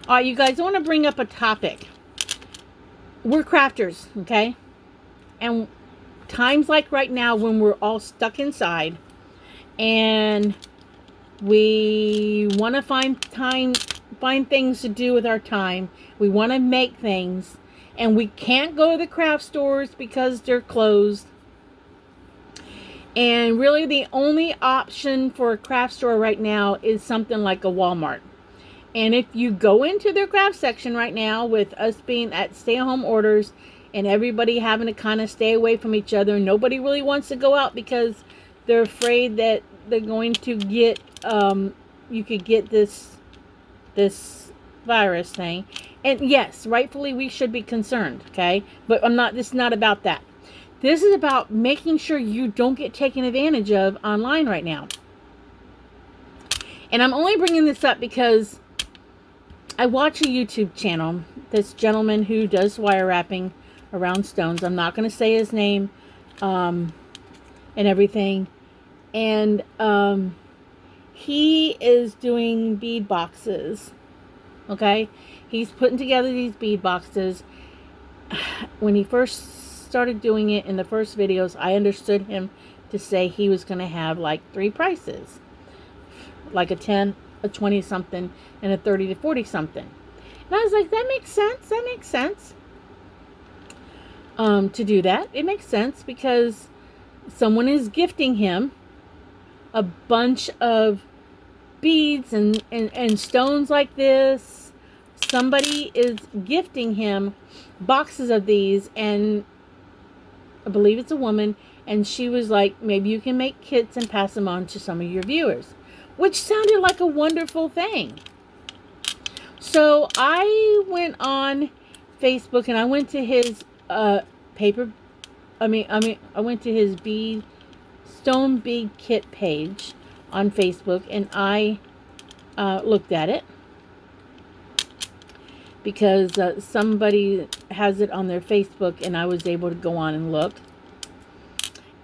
All right, you guys, I want to bring up a topic. We're crafters, okay? And times like right now when we're all stuck inside and we want to find things to do with our time. We want to make things and we can't go to the craft stores because they're closed. And really the only option for a craft store right now is something like a Walmart. And if you go into their craft section right now, with us being at stay-at-home orders and everybody having to kind of stay away from each other, nobody really wants to go out because they're afraid that they're going to get, you could get this virus thing. And yes, rightfully we should be concerned, okay? But this is not about that. This is about making sure you don't get taken advantage of online right now. And I'm only bringing this up because I watch a YouTube channel, this gentleman who does wire wrapping around stones. I'm not going to say his name and everything. And he is doing bead boxes. Okay? He's putting together these bead boxes. When he first started doing it in the first videos, I understood him to say he was going to have like 3 prices. Like a 10, a 20 something, and a 30 to 40 something. And I was like, that makes sense. That makes sense. To do that. It makes sense because someone is gifting him a bunch of beads and stones like this. Somebody is gifting him boxes of these, and I believe it's a woman, and she was like, maybe you can make kits and pass them on to some of your viewers, which sounded like a wonderful thing. So I went on Facebook and I went to his I went to his stone bead kit page on Facebook, and I looked at it because somebody has it on their Facebook, and I was able to go on and look.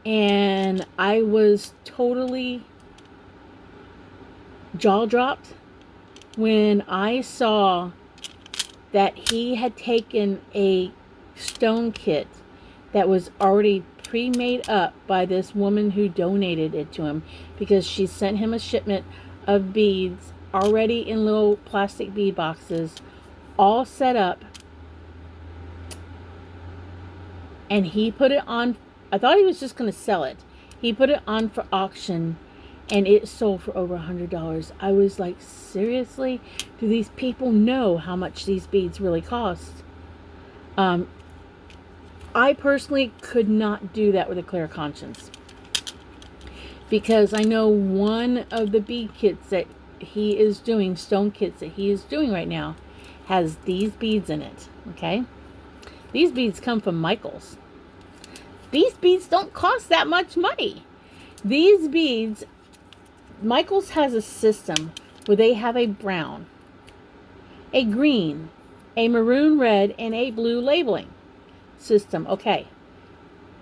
And I was totally jaw dropped when I saw that he had taken a stone kit that was already pre-made up by this woman who donated it to him, because she sent him a shipment of beads already in little plastic bead boxes, all set up, and he put it on. I thought he was just going to sell it. He put it on for auction, and it sold for over $100. I was like, seriously? Do these people know how much these beads really cost? I personally could not do that with a clear conscience, because I know one of the bead kits that he is doing, stone kits that he is doing right now, has these beads in it, okay? These beads come from Michaels. These beads don't cost that much money. These beads, Michaels has a system where they have a brown, a green, a maroon red, and a blue labeling system. Okay.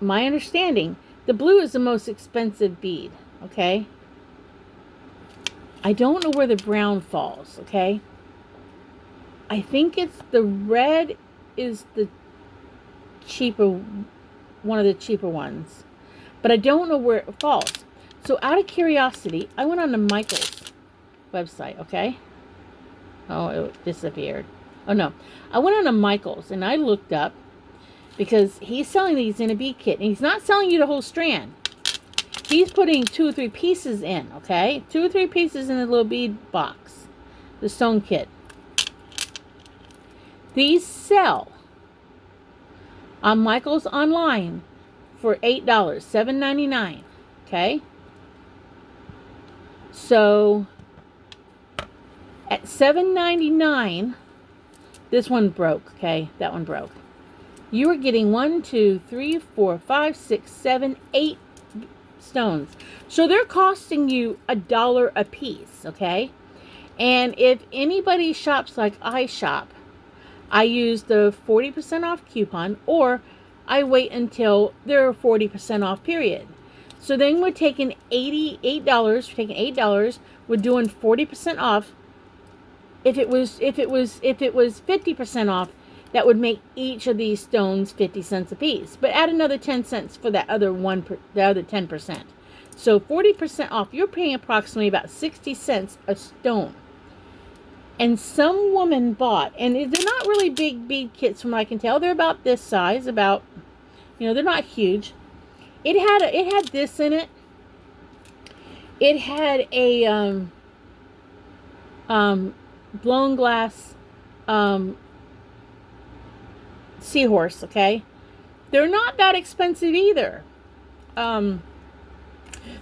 My understanding, the blue is the most expensive bead. Okay. I don't know where the brown falls. Okay. I think it's the red is the cheaper, one of the cheaper ones, but I don't know where it falls. So out of curiosity, I went on the Michaels website. Okay. Oh, it disappeared. Oh no. I went on to Michaels and I looked up, because he's selling these in a bead kit, and he's not selling you the whole strand. He's putting 2 or 3 pieces in, okay? 2 or 3 pieces in the little bead box, the stone kit. These sell on Michaels online for $8, $7.99, okay? So at $7.99, this one broke, okay? That one broke. You are getting 1, 2, 3, 4, 5, 6, 7, 8 stones. So they're costing you $1 a piece, okay? And if anybody shops like I shop, I use the 40% off coupon, or I wait until they're 40% off, period. So then we're taking $88, we're taking $8, we're doing 40% off. if it was 50% off, that would make each of these stones 50 cents a piece. But add another 10 cents for that other the other 10%. So 40% off, you're paying approximately about 60 cents a stone. And some woman bought, and they're not really big bead kits from what I can tell. They're about this size, about, they're not huge. It had this in it. It had a blown glass seahorse, okay? They're not that expensive either. The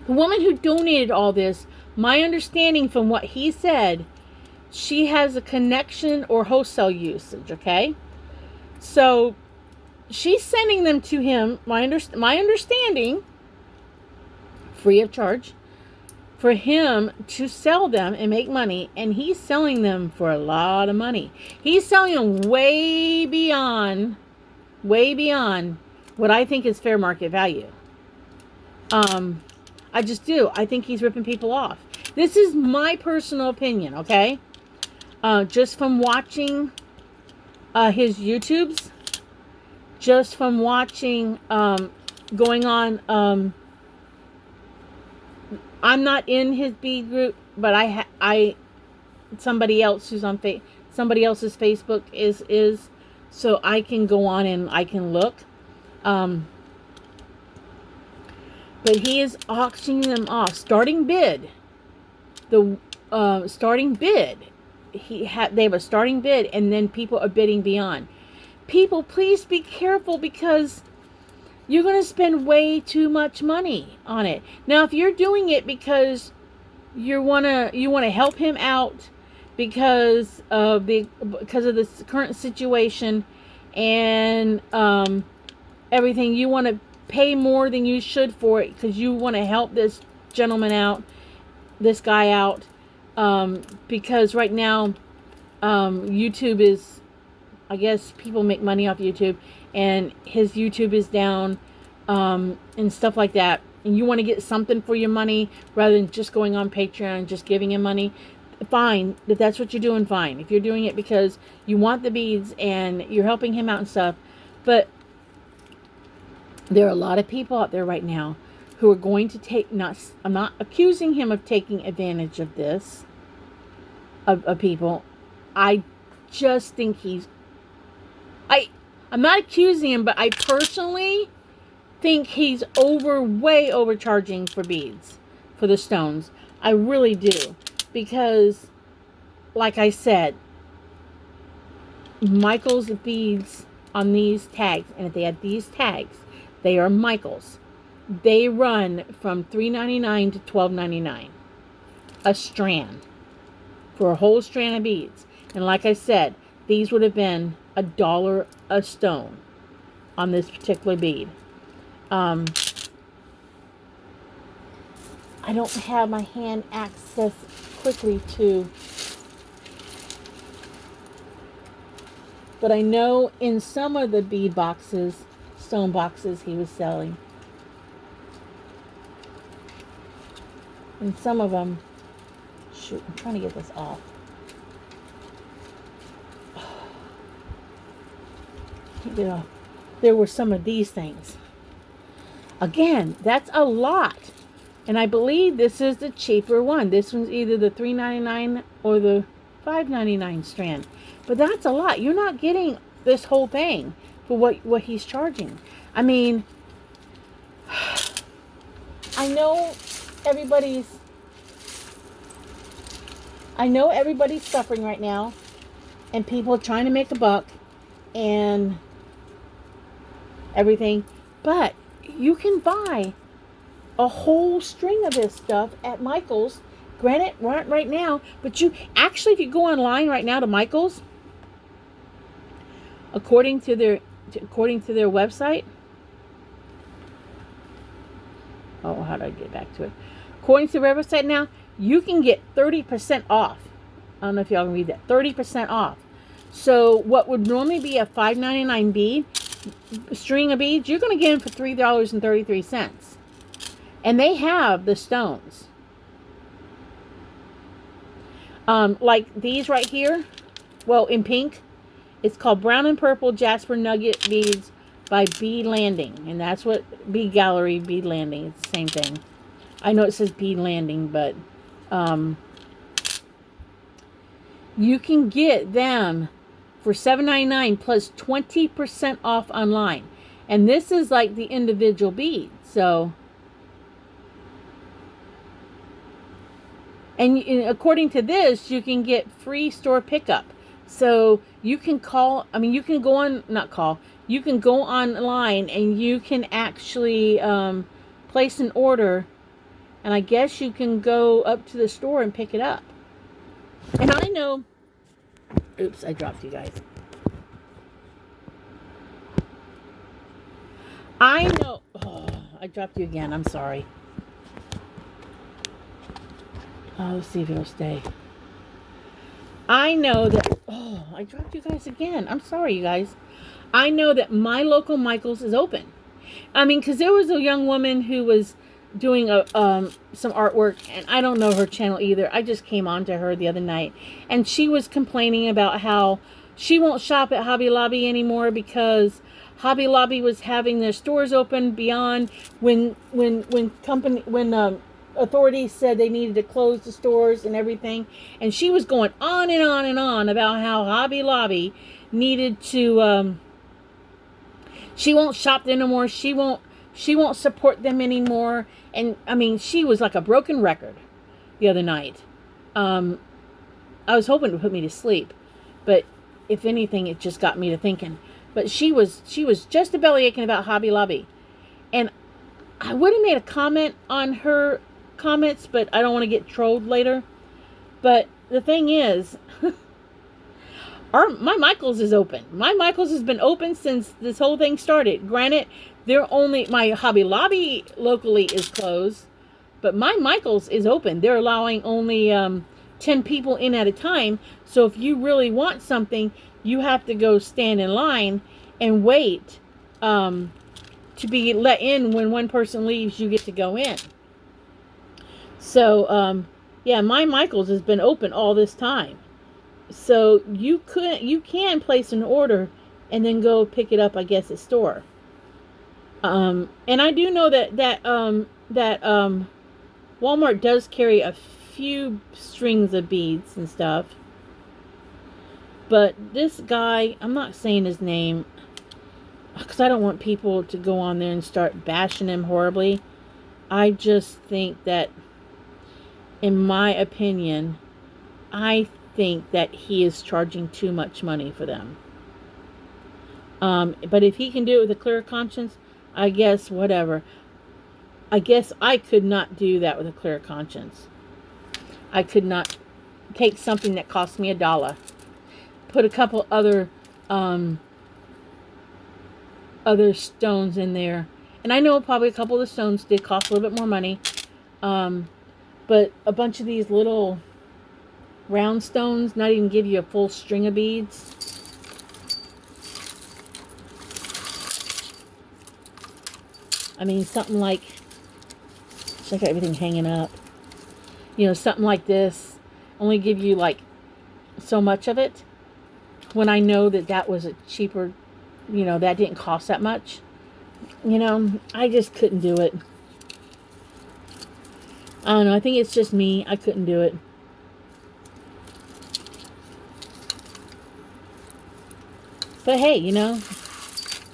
woman who donated all this, my understanding from what he said, she has a connection or wholesale usage, okay? So she's sending them to him, my understanding, free of charge, for him to sell them and make money, and he's selling them for a lot of money. He's selling them way beyond what I think is fair market value. I just do. I think he's ripping people off. This is my personal opinion, okay? Just from watching his YouTubes, just from watching, going on, I'm not in his bead group, but somebody else who's on somebody else's Facebook is, so I can go on and I can look. But he is auctioning them off. Starting bid. They have a starting bid, and then people are bidding beyond. People, please be careful, because you're going to spend way too much money on it. Now, if you're doing it because you want to help him out because of the current situation and everything, you want to pay more than you should for it because you want to help this gentleman out, this guy out, because right now YouTube is, I guess people make money off YouTube, and his YouTube is down, and stuff like that, and you want to get something for your money rather than just going on Patreon and just giving him money. Fine, if that's what you're doing, fine. If you're doing it because you want the beads and you're helping him out and stuff, but there are a lot of people out there right now who are going to take, I'm not accusing him of taking advantage of this, of people. I just think I'm not accusing him, but I personally think he's way overcharging for beads, for the stones. I really do. Because, like I said, Michael's beads on these tags, and if they had these tags, they are Michael's. They run from $3.99 to $12.99 a strand for a whole strand of beads. And like I said, these would have been $1 a stone on this particular bead. I don't have my hand access quickly to, but I know in some of the bead boxes, stone boxes, he was selling. In some of them, shoot, I'm trying to get this off. Can't get it off. There were some of these things. Again, that's a lot. And I believe this is the cheaper one. This one's either the $3.99 or the $5.99 strand. But that's a lot. You're not getting this whole thing for what he's charging. I mean, I know everybody's suffering right now, and people trying to make a buck and everything, but you can buy a whole string of this stuff at Michael's. Granted, right now, but you actually, if you go online right now to Michael's, according to their website. Oh, how do I get back to it? According to their website now, you can get 30% off. I don't know if y'all can read that. 30% off. So what would normally be a $5.99 bead, string of beads, you're going to get them for $3.33. And they have the stones. Like these right here. Well, in pink. It's called Brown and Purple Jasper Nugget Beads by Bead Landing. And that's what Bead Gallery, Bead Landing. It's the same thing. I know it says Bead Landing, but you can get them for $7.99 plus 20% off online. And this is like the individual beads. So, and according to this, you can get free store pickup. So you can call, I mean, you can go on, not call, you can go online and you can actually place an order. And I guess you can go up to the store and pick it up. And I know, oops, I dropped you guys. I know, oh, I dropped you again. I'm sorry. Let's see if it'll stay. I know that, oh, I dropped you guys again. I'm sorry, you guys. I know that my local Michael's is open. I mean, because there was a young woman who was doing some artwork, and I don't know her channel either. I just came on to her the other night, and she was complaining about how she won't shop at Hobby Lobby anymore because Hobby Lobby was having their stores open beyond when authorities said they needed to close the stores and everything. And she was going on and on and on about how Hobby Lobby needed to, she won't shop there no more. She won't support them anymore. And I mean, she was like a broken record the other night. I was hoping to put me to sleep, but if anything, it just got me to thinking. But she was just a belly aching about Hobby Lobby. And I would have made a comment on her comments, but I don't want to get trolled later. But the thing is, my Michael's is open. My Michael's has been open since this whole thing started. Granted, my Hobby Lobby locally is closed, but my Michael's is open. They're allowing only 10 people in at a time. So if you really want something, you have to go stand in line and wait to be let in. When one person leaves, you get to go in. So, yeah, my Michael's has been open all this time. So you can place an order and then go pick it up, I guess, at store. And I do know that Walmart does carry a few strings of beads and stuff. But this guy, I'm not saying his name because I don't want people to go on there and start bashing him horribly. I just think that, in my opinion, I think that he is charging too much money for them. But if he can do it with a clear conscience, I guess whatever. I guess I could not do that with a clear conscience. I could not take something that cost me $1, put a couple other stones in there, and I know probably a couple of the stones did cost a little bit more money, but a bunch of these little round stones not even give you a full string of beads. I mean, something like, check out everything hanging up. You know, something like this only give you like so much of it. When I know that was a cheaper, you know, that didn't cost that much. You know, I just couldn't do it. I don't know. I think it's just me. I couldn't do it. But hey, you know,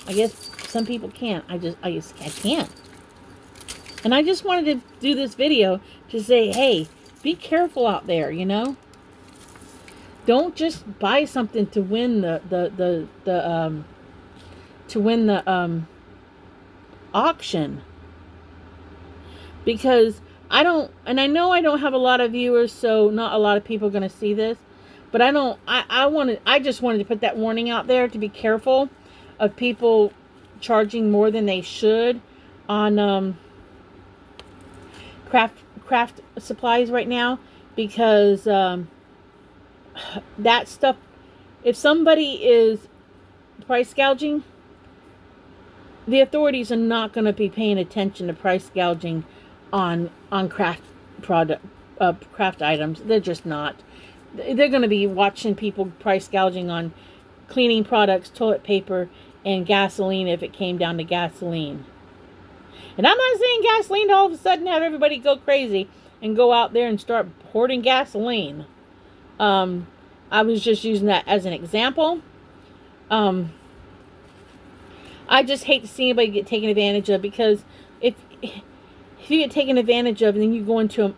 I guess some people can't. I can't. And I just wanted to do this video to say, hey, be careful out there, you know? Don't just buy something to win the auction. Because I know I don't have a lot of viewers, so not a lot of people are going to see this. But I just wanted to put that warning out there to be careful of people charging more than they should on craft supplies right now, because that stuff, if somebody is price gouging, the authorities are not going to be paying attention to price gouging on craft items. They're just not. they're going to be watching people price gouging on cleaning products, toilet paper, and gasoline if it came down to gasoline. And I'm not saying gasoline to all of a sudden have everybody go crazy and go out there and start hoarding gasoline. I was just using that as an example. I just hate to see anybody get taken advantage of, because if you get taken advantage of and then you go into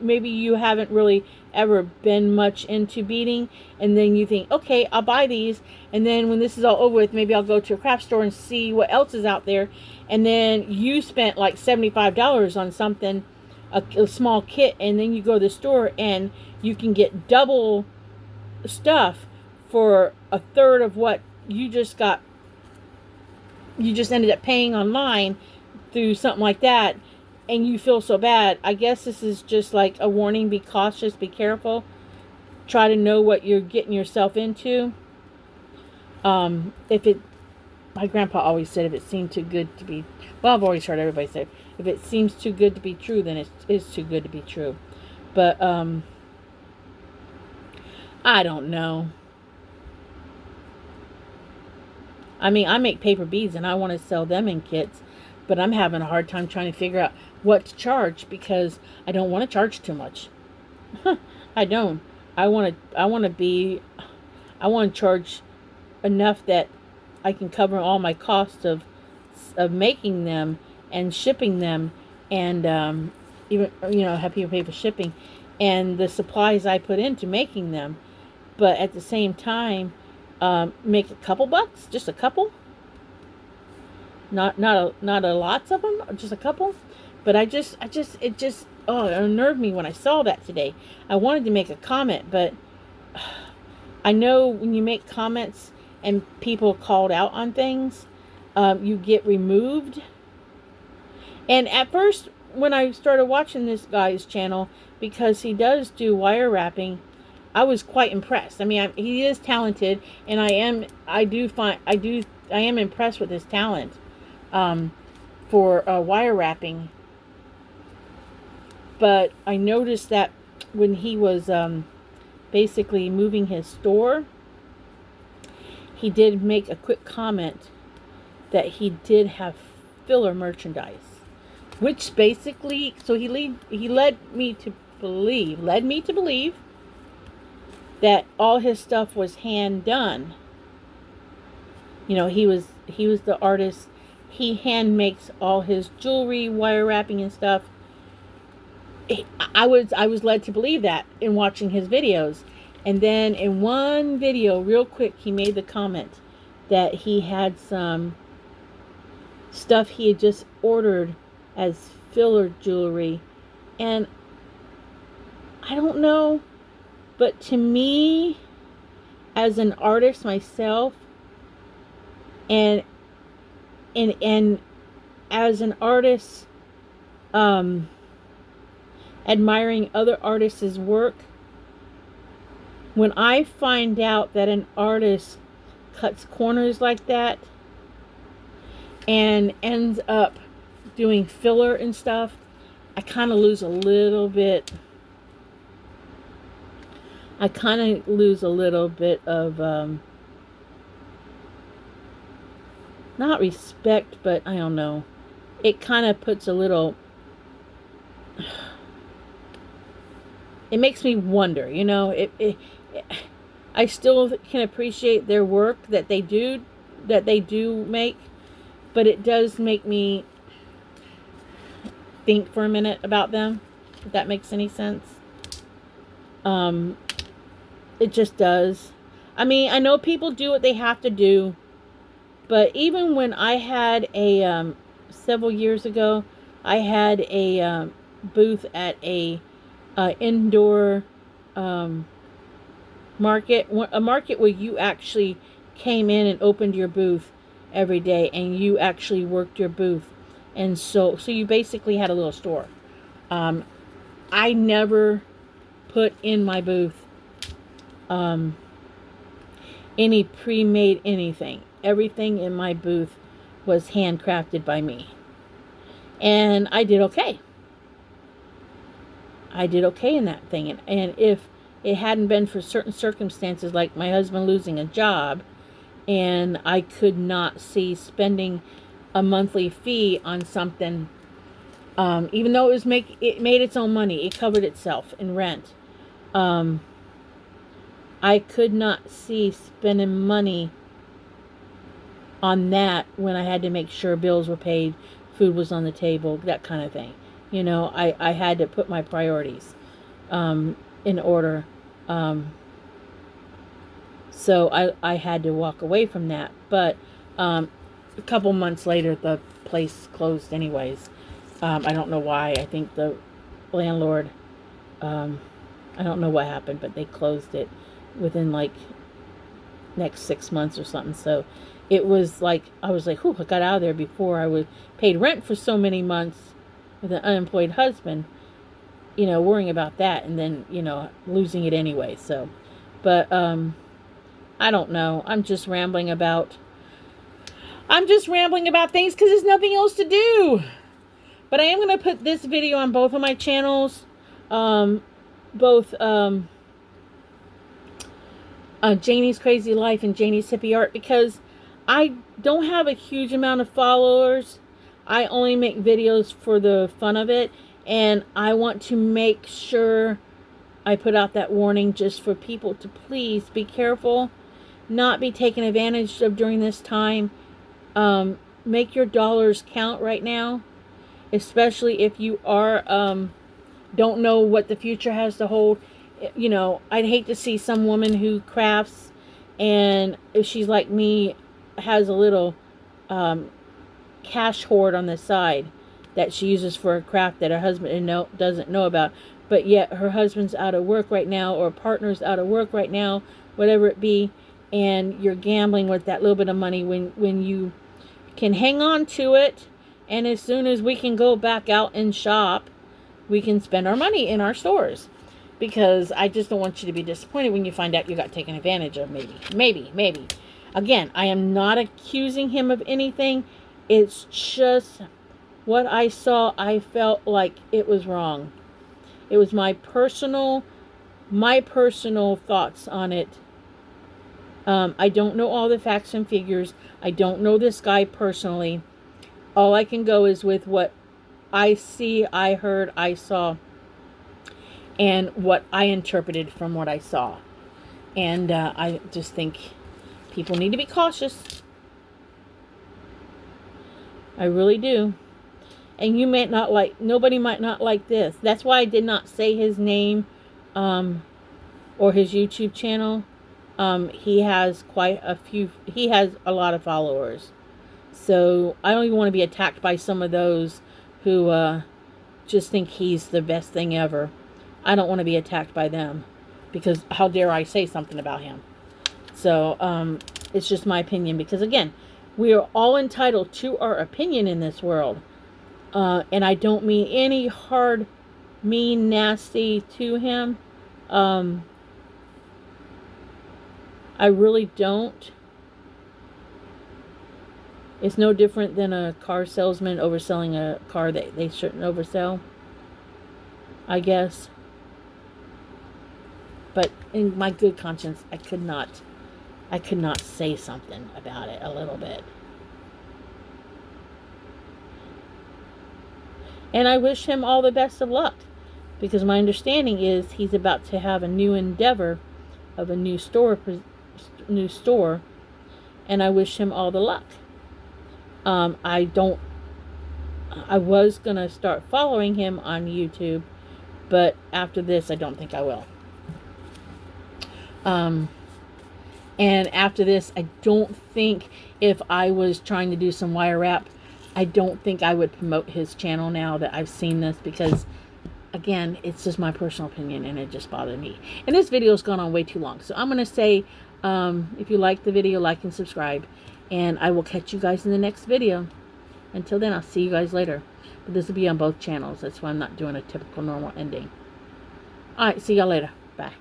maybe you haven't really ever been much into beading, and then you think, okay, I'll buy these, and then when this is all over with, maybe I'll go to a craft store and see what else is out there, and then you spent like $75 on something, a small kit, and then you go to the store and you can get double stuff for a third of what you just ended up paying online through something like that, and you feel so bad. I guess this is just like a warning. Be cautious, be careful, try to know what you're getting yourself into. My grandpa always said, if it seemed too good to be, well, I've always heard everybody say, if it seems too good to be true, then it is too good to be true. But I don't know. I mean, I make paper beads and I want to sell them in kits, but I'm having a hard time trying to figure out what to charge, because I don't want to charge too much. I don't. I want to charge enough that I can cover all my costs of making them and shipping them, and even have people pay for shipping and the supplies I put into making them. But at the same time, make a couple bucks, just a couple, not a lots of them, just a couple. But it just it unnerved me when I saw that today. I wanted to make a comment, but I know when you make comments and people called out on things, you get removed. And at first, when I started watching this guy's channel, because he does do wire wrapping, I was quite impressed. I mean, he is talented, and I am impressed with his talent for wire wrapping. But I noticed that when he was basically moving his store, he did make a quick comment that he did have filler merchandise, which basically, so he led me to believe that all his stuff was hand done. He was the artist. He hand makes all his jewelry, wire wrapping and stuff. I was led to believe that in watching his videos. And then in one video, real quick, he made the comment that he had some stuff he had just ordered as filler jewelry. And I don't know, but to me, as an artist myself, and as an artist, admiring other artists' work, when I find out that an artist cuts corners like that and ends up doing filler and stuff, I kind of lose a little bit. Of not respect, but I don't know. It kind of puts a little, it makes me wonder, I still can appreciate their work that they do make, but it does make me think for a minute about them, if that makes any sense. It just does. I mean, I know people do what they have to do, but even when I had several years ago, I had a booth at a indoor market, a market where you actually came in and opened your booth every day, and you actually worked your booth, and so you basically had a little store. I never put in my booth any pre-made anything. Everything in my booth was handcrafted by me, and I did okay. I did okay in that thing, and if it hadn't been for certain circumstances, like my husband losing a job, and I could not see spending a monthly fee on something, even though it made its own money, it covered itself in rent. I could not see spending money on that when I had to make sure bills were paid, food was on the table, that kind of thing. You know, I had to put my priorities in order. So I had to walk away from that. But a couple months later, the place closed anyways. I don't know why. I think the landlord, I don't know what happened, but they closed it within like next 6 months or something. So it was like, I was like, whew, I got out of there before I was paid rent for so many months with an unemployed husband, you know, worrying about that and then, you know, losing it anyway. So, but, I don't know. I'm just rambling about things because there's nothing else to do. But I am going to put this video on both of my channels, both, Janie's Crazy Life and Janie's Hippie Art, because I don't have a huge amount of followers. I only make videos for the fun of it, and I want to make sure I put out that warning just for people to please be careful, not be taken advantage of during this time. Make your dollars count right now, especially if you are don't know what the future has to hold. You know, I'd hate to see some woman who crafts, and if she's like me, has a little cash hoard on the side that she uses for a craft that her husband doesn't know about, but yet her husband's out of work right now, or partner's out of work right now, whatever it be, and you're gambling with that little bit of money when you can hang on to it, and as soon as we can go back out and shop, we can spend our money in our stores. Because I just don't want you to be disappointed when you find out you got taken advantage of, maybe. Again, I am not accusing him of anything. It's just what I saw, I felt like it was wrong. It was my personal thoughts on it. I don't know all the facts and figures. I don't know this guy personally. All I can go is with what I see, I heard, I saw, and what I interpreted from what I saw. And I just think people need to be cautious. I really do. And you might not like, nobody might not like this. That's why I did not say his name or his YouTube channel. He has he has a lot of followers. So I don't even want to be attacked by some of those who just think he's the best thing ever. I don't want to be attacked by them, because how dare I say something about him. So it's just my opinion, because again, we are all entitled to our opinion in this world. And I don't mean any hard, mean, nasty to him. I really don't. It's no different than a car salesman overselling a car that they shouldn't oversell, I guess. But in my good conscience, I could not say something about it a little bit. And I wish him all the best of luck, because my understanding is he's about to have a new endeavor of a new store, and I wish him all the luck. I was going to start following him on YouTube, but after this, I don't think I will. And after this, I don't think, if I was trying to do some wire wrap, I don't think I would promote his channel now that I've seen this, because again, it's just my personal opinion and it just bothered me. And this video's gone on way too long. So I'm going to say, if you like the video, like and subscribe, and I will catch you guys in the next video. Until then, I'll see you guys later. But this will be on both channels. That's why I'm not doing a typical normal ending. Alright, see y'all later. Bye.